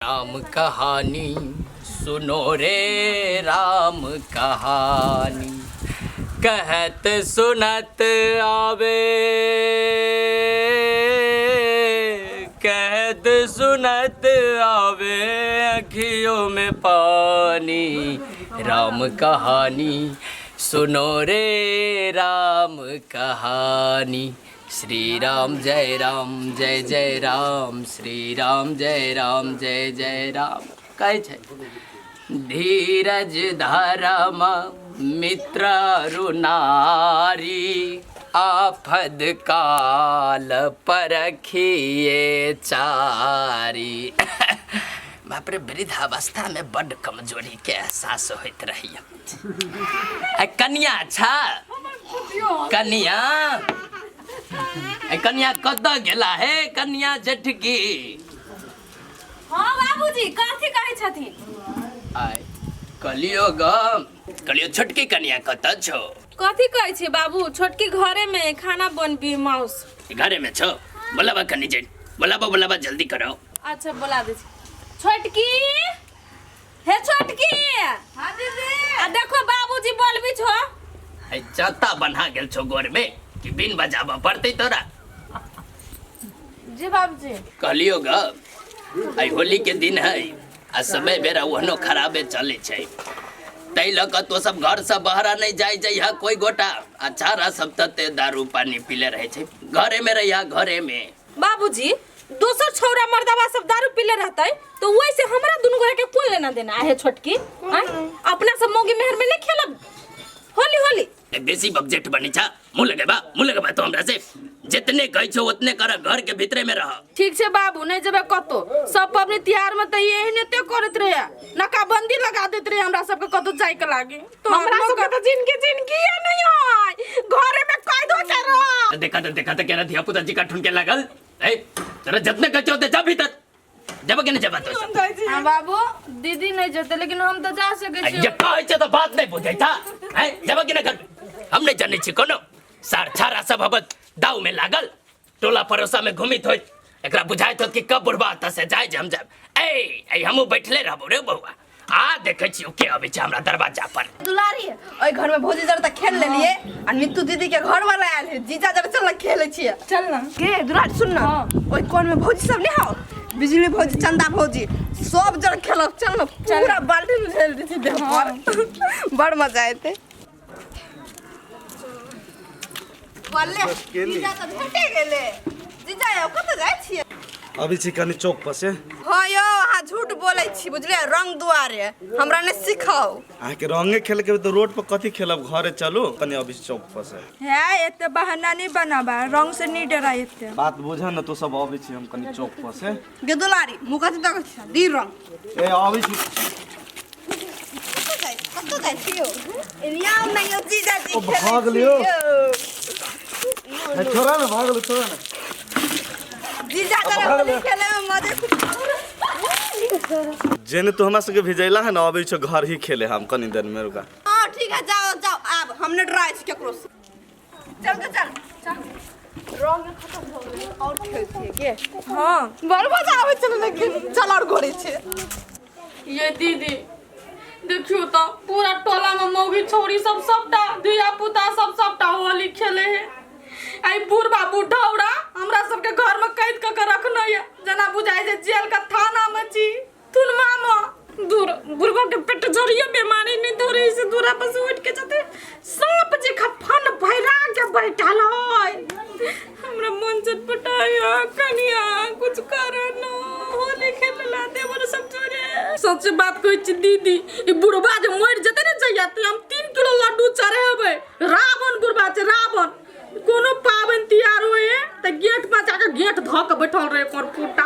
राम कहानी सुनो रे राम कहानी कहत सुनत आवे कहत सुनत आवे अखियों में पानी। राम कहानी सुनो रे राम कहानी। श्री राम जय जय राम श्री राम जय जय राम कहे छै। धीरज धरमा मित्र रुनारी आफद काल परखिए चारी। बाप रे वृद्धावस्था में बड़ कमजोरी के एहसास होइत रही। कन्या छा कन्या कन्या कत गेला है कन्या जटकी। हाँ बाबूजी कथी कहै छथिन? आय कलियो छोटकी कन्या कत छो? कथी कहै छी बाबू? छोटकी घरे में खाना बनबी माउस घरे में छो। बोलाबा कनी जे बोलाबा जल्दी करो। अच्छा बोला दे छोटकी। हे छोटकी। हां दीदी। आ देखो बाबूजी बोलबी छो। है चाता बना गेल छो गोर में कि बिन बजाबा पड़ते तोरा। जी बाबूजी कहलियो आई होली के दिन है आ समय बेरा ओहनो खराबे चले छै। तै लक तो सब घर से बहरा नहीं जाय जइहा कोई गोटा। अच्छा रा सब तते दारू पानी पीले रहे छै घरे में रहिया घरे में। बाबूजी दोसर छौरा मर्दावा सब दारू पीले रहतै तो वैसे हमरा दुनु गोरे के कोई लेना देना है छोटकी। अपना सब मौगी मेहर में नहीं खेलब होली। बेसी बबजेट बनी छा मुंह लगेबा तो हमरा से जितने कहै छो उतने कर। घर के भीतरे में रह। ठीक छे बाबू नहीं जबे कतो सब पबनी त्योहार में त एहने ते करत रहे नाकाबंदी लगा देत रहे हमरा सब के कतो जाय के लागे। तो हमरा सब के त जिंदगी नहीं होय घरे में कैदो के रह। देखा त केना धिया पुता जी का ठुनके लागल। ए तोरा जितने कहै छो ते जा भीतर जब के नहीं जबा तो। हां बाबू दीदी नहीं जते लेकिन हम तो जा सके छी। ये कहै छे तो बात नहीं बुझै था। है जब के नहीं कर हम नहीं जाने छी कोनो सार छारा सब हबत दाव में लागल टोला परोसा में घुमित होइत। एकरा बुझाइत होत कि कब बुढ़बा त से जाय हम जाब। ए हमहु बैठले रहबो रे बउआ। आ देखै छी के अबै छै हमरा दरवाजा पर। दुलारी ओइ घर में भौजी जर त खेल लेलिए आ नीतू दीदी के घर वाला आयल है जीजा जर चल खेले छिए। चल ना के दुलारी सुन ना ओइ कोन में भौजी सब नहीं हो बिजली भौजी चंदा भौजी सब जर खेलब। चल ना पूरा बाल्टी में ढेल दी देह पर बड़ मजा आते। वाले जीजा त भेटे गेले। जीजा यो कत जाय छिए? अभी चिकनी चौक पर से। हां यो हां झूठ बोलै छी बुझले रंग दुआरे हमरा ने सिखाओ। आ के रंगे खेल के तो रोड पर कथी खेलब घरे चलू कनी अभी चौक पर से। है एते बहाना नहीं बनाबा रंग से नहीं डरा एते। बात बुझा न तो सब अभी छी हम कनी चौक पर से। गे दुलारी मुका त छ दी रंग। ए अभी छी कत जाय छियो? इनिया नहीं हो जीजा जी ओ भाग लियो। ए छोरा न भाग लो छोरा न। जीजा जरा होली खेले में मजे। जेने तो हमरा सके भेजैला है न अभी छ घर ही खेले हम कनी देर में रुका। हां ठीक है जाओ अब हमने डराय छी केकरो से। चल रंग खत्म हो गेलै और खेलती है के। हां बड़ मजा आवे चल लेकिन चल और घोड़ी छे। ये दीदी देखियो तो पूरा टोला में मौगी छोरी सबटा धिया पुता सबटा होली खेले है। आई बुढ़बा बुढ़ौड़ा हमरा सब के घर में कैद क के रखना है जना बुझाई जे जेल का थाना में छी। तुन मामा दूर बुढ़बा के पेट जरिए बीमारी नहीं धरे से दूरा पर से उठ के जाते सांप जे खफन भैरा के बैठल है। हमरा मन चटपटाया कनिया कुछ कर न होली खेलला देवर सब जोरे। सच बात कहै छी दीदी ई बुढ़बा जे मर जते ने जइयाते हम 3 किलो लड्डू चढ़ेबै। रावण बुढ़बा छै रावण। कोनो पावन तिहार होए त गेट पर जाके गेट ध के बैठल रहे कोर फूटा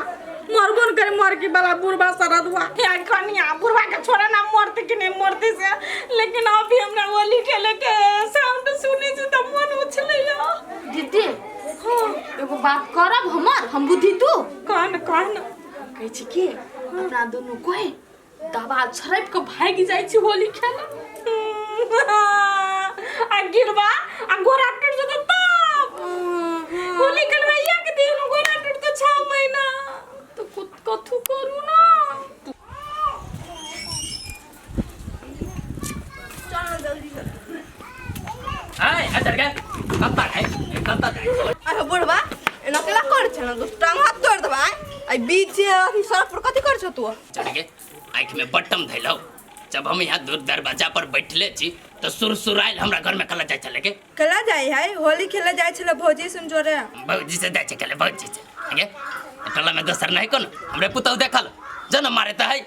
मरबन करे मर की वाला बुढ़बा सरदवा। हे कनिया बुढ़बा के छोड़ा ना मरते कि नहीं मरते से लेकिन अभी हमरा होली खेले के साउंड सुने से त मन उछलैया। दीदी हां एगो बात करब हम बुद्धि तू कान कहै छी कि अपना दोनों कोई दबा छरप के भाग जाय छी होली खेले। आ गिरवा आ गोरा टूट जतो तब होली खेलबैया के दिन गोरा टूट तो 6 महीना तो कथु करू ना आय अच्छा के कत्ता है अरे बुढ़वा एना केला कर छ ना टांग हाथ तोड़ देबा आई बीच अथी सड़क पर कथि कर छ तू चढ़ के आँख में बटम धैलौ जब हम यहाँ दूर दरवाजा पर बैठले छी तो सुरसुराइल हमरा घर में कला जाय चले के कला जाय है होली खेले जाय छले भौजी सुन जोरे भौजी से जाय चले भौजी से आगे टला में दोसर नहीं कोन हमरे पुतौ देखल जन मारे त है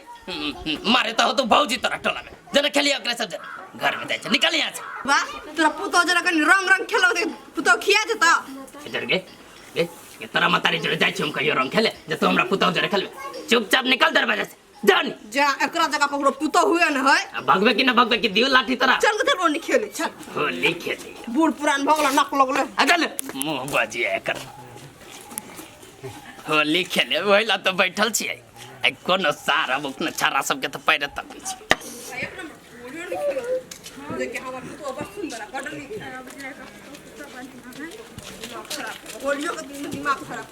मारे त हो तो भौजी तोरा टला में जन खेलिया ओकरे सब जन घर में जाय छ निकल यहाँ से वाह तोरा पुतो जरा कनी रंग रंग खेलो दे पुतो खिया जता इधर गे ये तोरा मतारी जोड़े जाय छी हम कहियो रंग खेले जे तो हमरा पुतौ जरे खेलबे चुपचाप निकल दरवाजा से जान जा एकरा जगह ककरो पुतो हुए न है भगवे कि न भगवे कि दियो लाठी तोरा चल के रोनी खेले चल होली खेली बूढ़ पुरान भगला नक लगले अगल मुंह बजिए कर होली खेले ओहिला तो बैठल छियै आई कोनो सारा बुकना छारा सबके तो पैरे तक छी एक नंबर देखे हमर पुतो बड़ सुंदर बडली होलियो के दिमाग खराब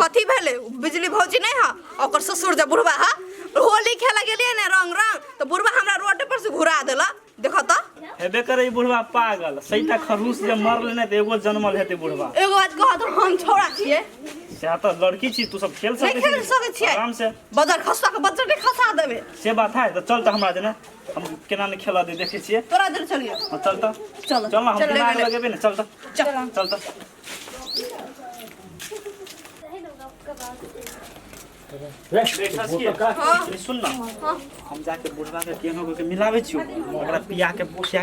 कथी भेले बिजली भौजी नहीं हा ओकर ससुर जे बुढ़वा हा होली खेला गेलिए ने रंग रंग तो बुढ़वा हमरा रोड पर से घुरा देला देखो त हेबे करे बुढ़वा पागल सईटा खरूस जे मरले ने त एगो जन्मल हेते बुढ़वा एगो आज कह तो हम छोड़ा छिए से त लड़की छी तू सब खेल नहीं खेल सके छिए आराम से बजार खसा के बच्चा के खसा देबे से बात है तो चल त हमरा देना हम केना ने खेला दे देखे छिए तोरा देर चलिए चल त चल चल ना हम दिमाग लगेबे ने चल त चल त सुन ना हम जाके बुढ़वा के केनो के मिलावे छियो ओकरा पिया के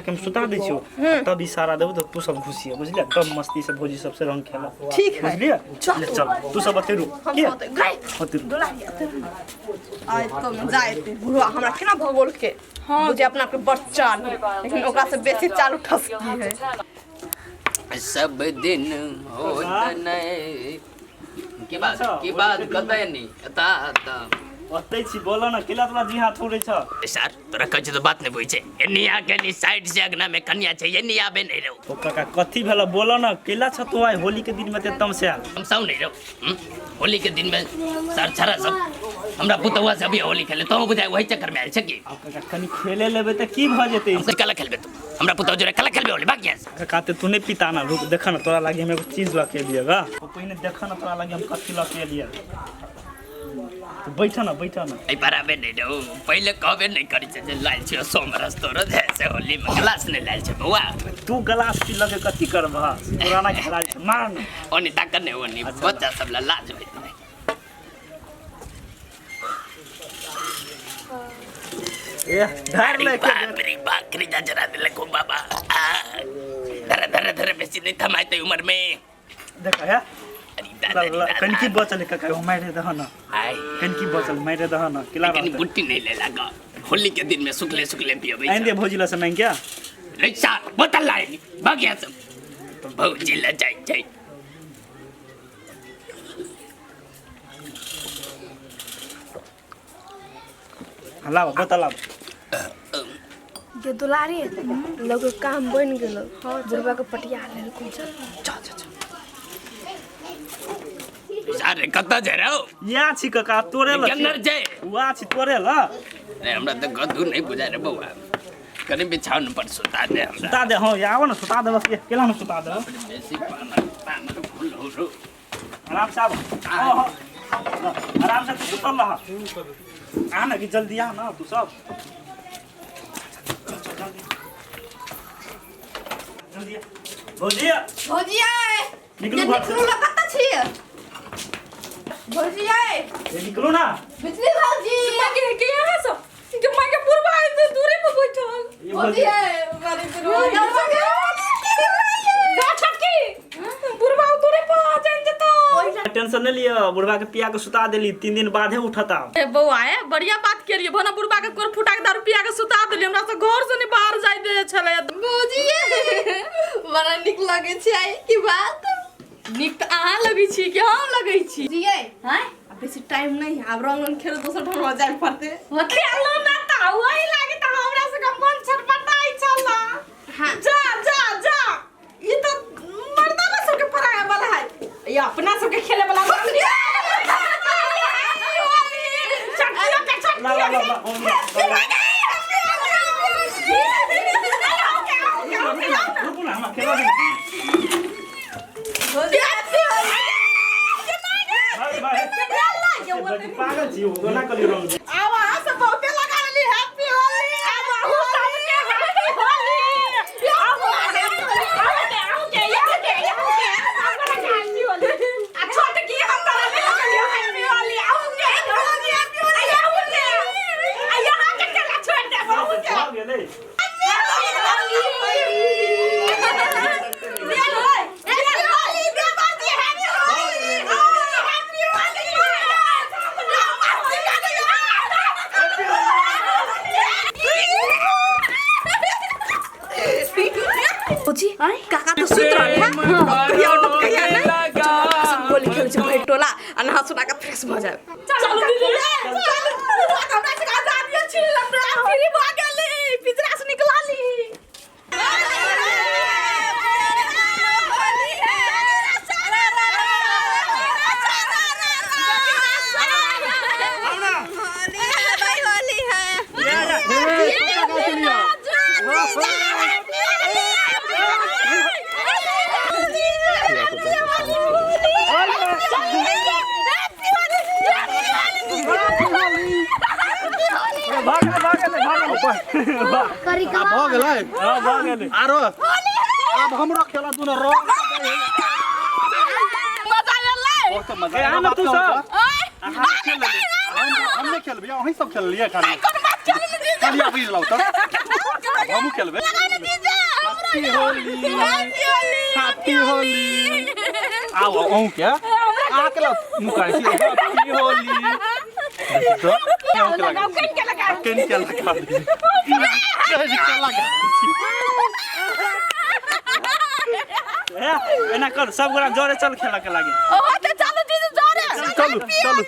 हम सुता दे छियो तब इशारा देबो तो तू सब घुसिए बुझलिए तब मस्ती से भौजी सबसे रंग खेला ठीक है बुझलिए चल तू सब अतेरू के अतेरू आय तो जाए बुढ़वा हमरा केना भगोल के मुझे अपना के बच्चा लेकिन ओकरा से बेसी चालू ठसकी है सब दिन होत नहीं की बात कतै नहीं ता ओतै छी बोलो ना केला तोरा जी हाथ उड़ै छ सर तोरा कह तो बात नहीं बुझे छे एनिया के नी साइड से अगना में कन्या छे एनिया बे नहीं रहो ओ काका कथि भेला बोलो ना केला छ तो आइ होली के दिन में ते तम से आल हम सब नहीं रहो होली के दिन में सर छरा सब हमरा पुतवा से अभी होली खेले तो बुझाय वही चक्कर में आइल छ की काका कनी खेले लेबे त की भ जेतै हम कला खेलबे तू हमरा पुतवा जोरे कला खेलबे होली बाकी काका ते तूने पिता ना रुक देख ना तोरा लागे हम एगो चीज ला के दिएगा ओ पहिने देख ना तोरा लागे हम कथि ला के लिए तू बैठ ना आई बराबर नहीं रहो पहले कहबे नहीं करी छे जे लाइल छ सोमरस तोर जैसे होली में क्लास नहीं लाइल छ बउआ तू गलास की लगे कथि करबा पुराना खेला मार ना ओनी ताकत नहीं ओनी बच्चा सब ला लाज होई ए धर ले के मेरी बाकरी जा जरा दिल को बाबा धरे बेसी नहीं थमाते उम्र में देखा है कनकी बचल काका हो मारे दह न आई कनकी बचल मारे दह न किला कनी बुट्टी नहीं ले लगा होली के दिन में सुखले पियोबे आंदे भौजी ला नहीं क्या रिक्शा बोतल लाए भाग गया सब भौजी ला जाई लाओ बोतल लाओ के दुलारी लोग काम बन गेल बुढ़वा के पटिया लेल को चल सारे कत्ता जा रहे हो या छी काका तोरे ला अंदर जे वा छी तोरे ला नहीं हमरा तो गधू नहीं बुझा रे बउआ कनी बिछावन पर सुता दे हमरा सुता दे हां आव न सुता दे बस केला न सुता दे बेसी पाना फूल हो रो आराम से आव आराम से तू सुतल रह आ ना कि जल्दी आ ना तू सब जल्दी भौजी निकलू घर से कत्ता छिए भौजी आए ये निकलो ना बिजली भौजी के यहाँ सब के मां के पूर्वा आई तो दूरे पे बैठल ये भौजी आए गाड़ी पे पूर्वा दूरे पे आ जान जतो टेंशन नहीं लियो बुढ़वा के पिया के सुता देली 3 दिन बाद है उठता ए बउआ है बढ़िया बात करिए भना बुढ़वा के कोर फुटा के दारू पिया के सुता देली हमरा से घर से नहीं बाहर जाय दे छले भौजी बड़ा निक लगे छै की बात निक त अहाँ लगै छी कि हम लगै छी जी हैं अब बेसी टाइम नहीं है अब रंग खेल दोसर ठाम जाय पड़ते खेलो ना त वही लागे त हमरा से मन छटपटाई छला हां जा ई तो मर्दाना सबके पराया वाला है ये अपना सबके खेले वाला पागल छी वो ना कली रंग आवा से बहुते लगा ली हैप्पी होली आवा हो सबके हैप्पी होली आवा आ छोट की हम करा ले हैप्पी होली आओगे हैप्पी होली आओगे आ यहां के चला छोड़ दे बहुत आ गेले काका तो सुत रहे हैं कहिया उठ कहिया नहीं सब गोली खेल छ भाई टोला आ नहा सुना के फ्रेश हो जाए चलो दीदी चलो हमरा से का दादिया छिल हमरा फिर भाग गेली पिजरा से निकला ली भ गेलै आरो अब हमरा खेला दुनो रो मजा गेलै बहुत मजा आया तू सब हम नहीं खेलबे अहीं सब खेल लिए खाली खाली आबि लाउ त हमहु खेलबे हैप्पी होली हैप्पी होली आओ ओं क्या आ के ला मुकाई छी हैप्पी होली तो केन के लगा एना कर सब गोरा जोरे चल खेला के लागे ओहो त चलो दीदी जोरे चलो चलो